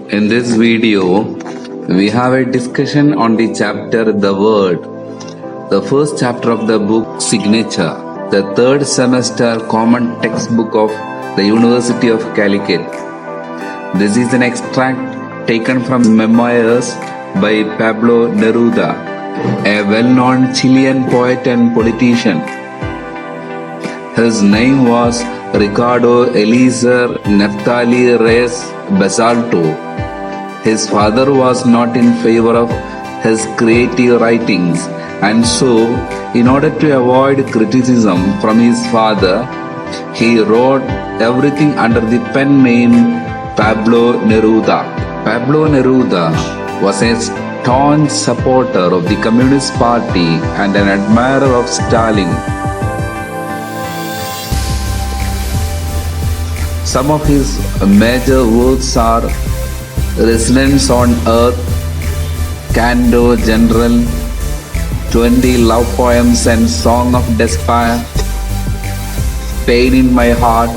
In this video, we have a discussion on the chapter The Word, the first chapter of the book Signature, the third semester common textbook of the University of Calicut. This is an extract taken from memoirs by Pablo Neruda, a well-known Chilean poet and politician. His name was Ricardo Eliezer Neftali Reyes Basalto. His father was not in favor of his creative writings, and so, in order to avoid criticism from his father, he wrote everything under the pen name Pablo Neruda. Pablo Neruda was a staunch supporter of the Communist Party and an admirer of Stalin. Some of his major works are Residence on Earth, Canto General, 20 Love Poems and Song of Despair, Pain in My Heart,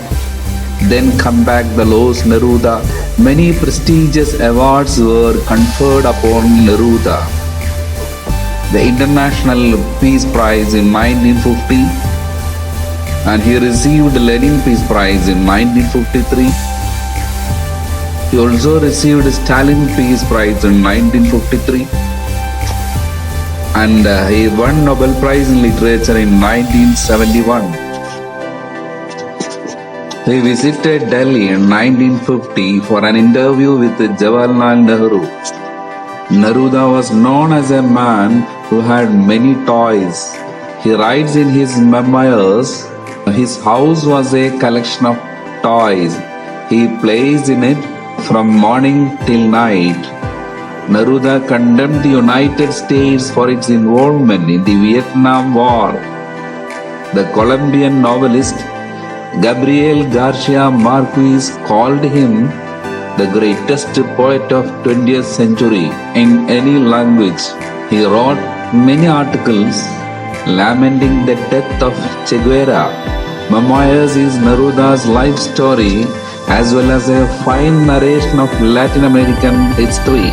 Then Come Back the Los Neruda. Many prestigious awards were conferred upon Neruda. The International Peace Prize in 1950, and he received the Lenin Peace Prize in 1953. He also received the Stalin Peace Prize in 1953, and he won Nobel Prize in Literature in 1971. He visited Delhi in 1950 for an interview with Jawaharlal Nehru. Neruda was known as a man who had many toys. He writes in his memoirs, his house was a collection of toys. He plays in it from morning till night. Neruda condemned the United States for its involvement in the Vietnam War. The Colombian novelist Gabriel Garcia Marquez called him the greatest poet of 20th century in any language. He wrote many articles lamenting the death of Che Guevara. Memoirs is Neruda's life story as well as a fine narration of Latin American history.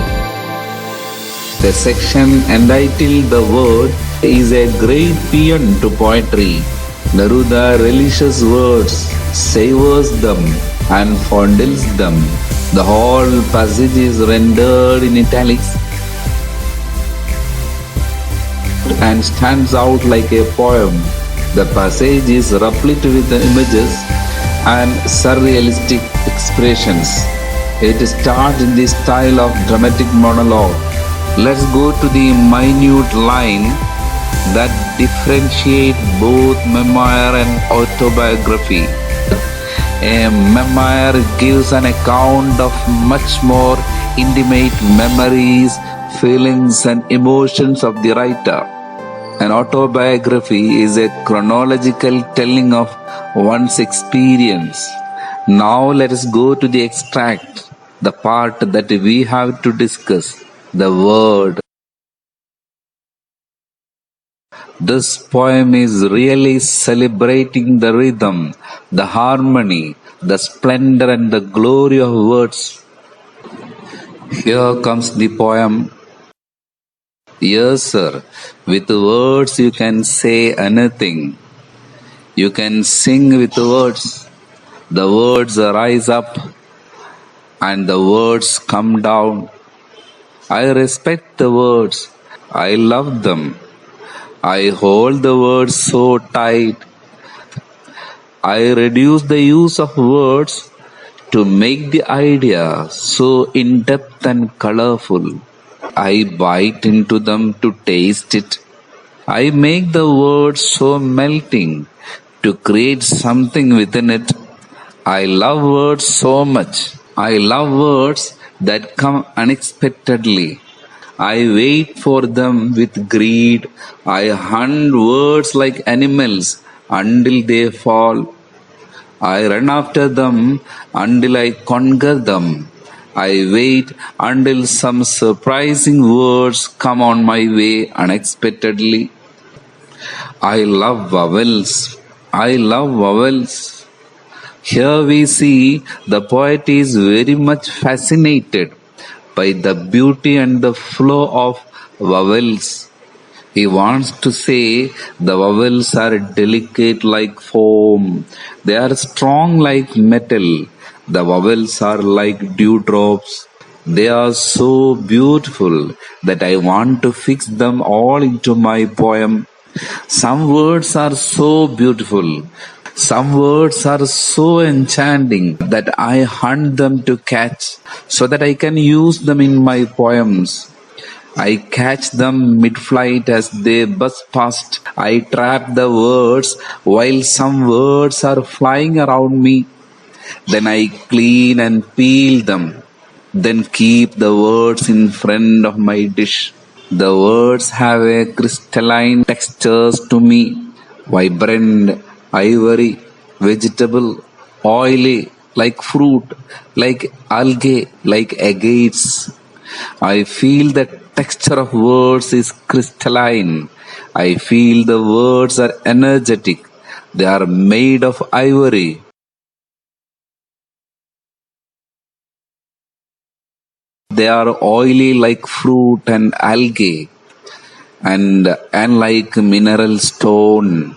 The section entitled The Word is a great paean to poetry. Neruda relishes words, savors them, and fondles them. The whole passage is rendered in italics and stands out like a poem. The passage is replete with images and surrealistic expressions. It starts in the style of dramatic monologue. Let's go to the minute line that differentiate both memoir and autobiography. A memoir gives an account of much more intimate memories, feelings, and emotions of the writer. An autobiography is a chronological telling of one's experience. Now let us go to the extract, the part that we have to discuss, the word. This poem is really celebrating the rhythm, the harmony, the splendor and the glory of words. Here comes the poem. Yes, sir, with words you can say anything. You can sing with words. The words rise up and the words come down. I respect the words. I love them. I hold the words so tight. I reduce the use of words to make the idea so in-depth and colorful. I bite into them to taste it. I make the words so melting to create something within it. I love words so much. I love words that come unexpectedly. I wait for them with greed. I hunt words like animals until they fall. I run after them until I conquer them. I wait until some surprising words come on my way unexpectedly. I love vowels. I love vowels. Here we see the poet is very much fascinated by the beauty and the flow of vowels. He wants to say the vowels are delicate like foam. They are strong like metal. The vowels are like dewdrops. They are so beautiful that I want to fix them all into my poem. Some words are so beautiful. Some words are so enchanting that I hunt them to catch so that I can use them in my poems. I catch them mid-flight as they buzz past. I trap the words while some words are flying around me. Then I clean and peel them. Then keep the words in front of my dish. The words have a crystalline textures to me, vibrant, ivory, vegetable, oily, like fruit, like algae, like agates. I feel the texture of words is crystalline. I feel the words are energetic. They are made of ivory. They are oily like fruit and algae and like mineral stone,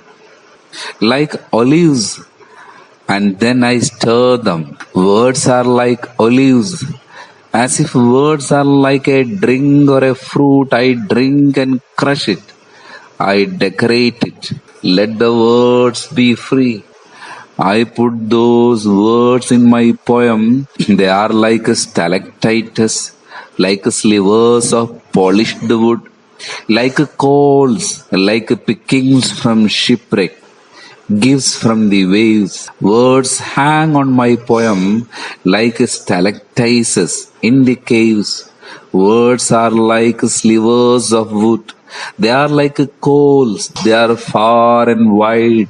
like olives. And then I stir them. Words are like olives. As if words are like a drink or a fruit, I drink and crush it. I decorate it. Let the words be free. I put those words in my poem. They are like stalactites, like slivers of polished wood, like coals, like pickings from shipwreck, gifts from the waves. Words hang on my poem like stalactites in the caves. Words are like slivers of wood. They are like coals. They are far and wide,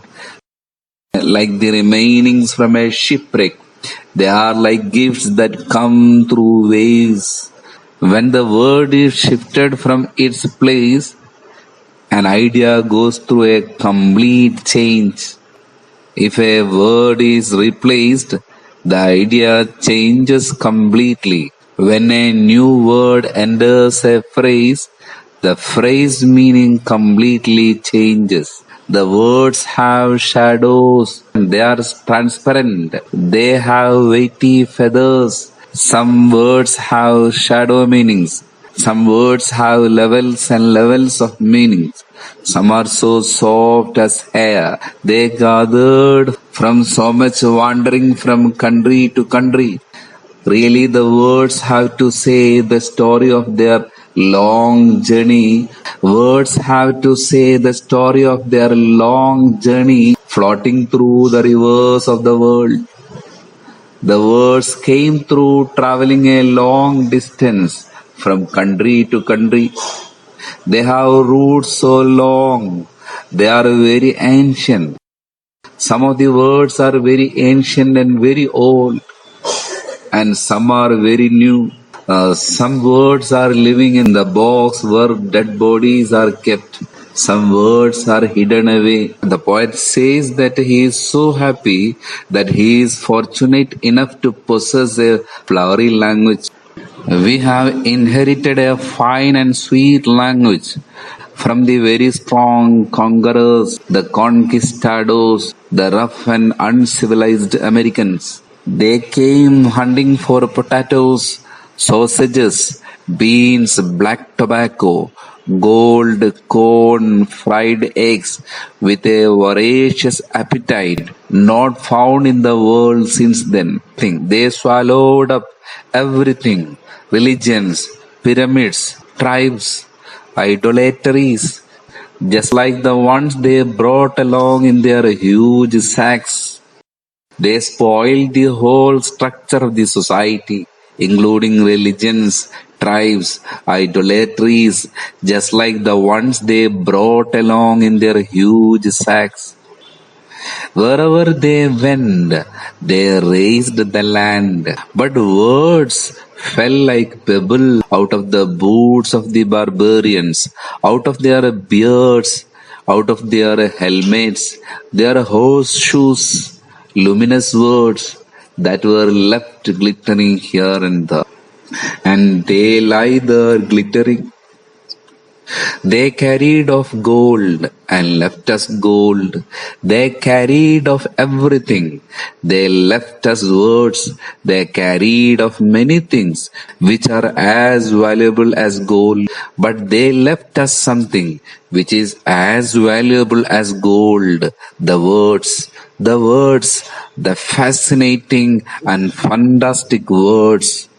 like the remainings from a shipwreck. They are like gifts that come through waves. When the word is shifted from its place, an idea goes through a complete change. If a word is replaced, the idea changes completely. When a new word enters a phrase, the phrase meaning completely changes. The words have shadows. They are transparent. They have weighty feathers. Some words have shadow meanings. Some words have levels and levels of meanings. Some are so soft as hair. They gathered from so much wandering from country to country. Really, the words have to say the story of their long journey. Words have to say the story of their long journey floating through the rivers of the world. The words came through traveling a long distance from country to country. They have roots so long. They are very ancient. Some of the words are very ancient and very old, and some are very new. Some words are living in the box where dead bodies are kept. Some words are hidden away. The poet says that he is so happy that he is fortunate enough to possess a flowery language. We have inherited a fine and sweet language from the very strong conquerors, the conquistadors, the rough and uncivilized Americans. They came hunting for potatoes, sausages, beans, black tobacco, gold, corn, fried eggs, with a voracious appetite not found in the world since then. They swallowed up everything: religions, pyramids, tribes, idolatries, just like the ones they brought along in their huge sacks. They spoiled the whole structure of the society, including religions, tribes, idolatries, just like the ones they brought along in their huge sacks. Wherever they went, they raised the land. But words fell like pebbles out of the boots of the barbarians, out of their beards, out of their helmets, their horseshoes, luminous words that were left glittering here and there. and they lie there glittering. They carried of gold and left us gold. They carried of everything. They left us words. They carried of many things which are as valuable as gold. But they left us something which is as valuable as gold. The words. The words. The fascinating and fantastic words.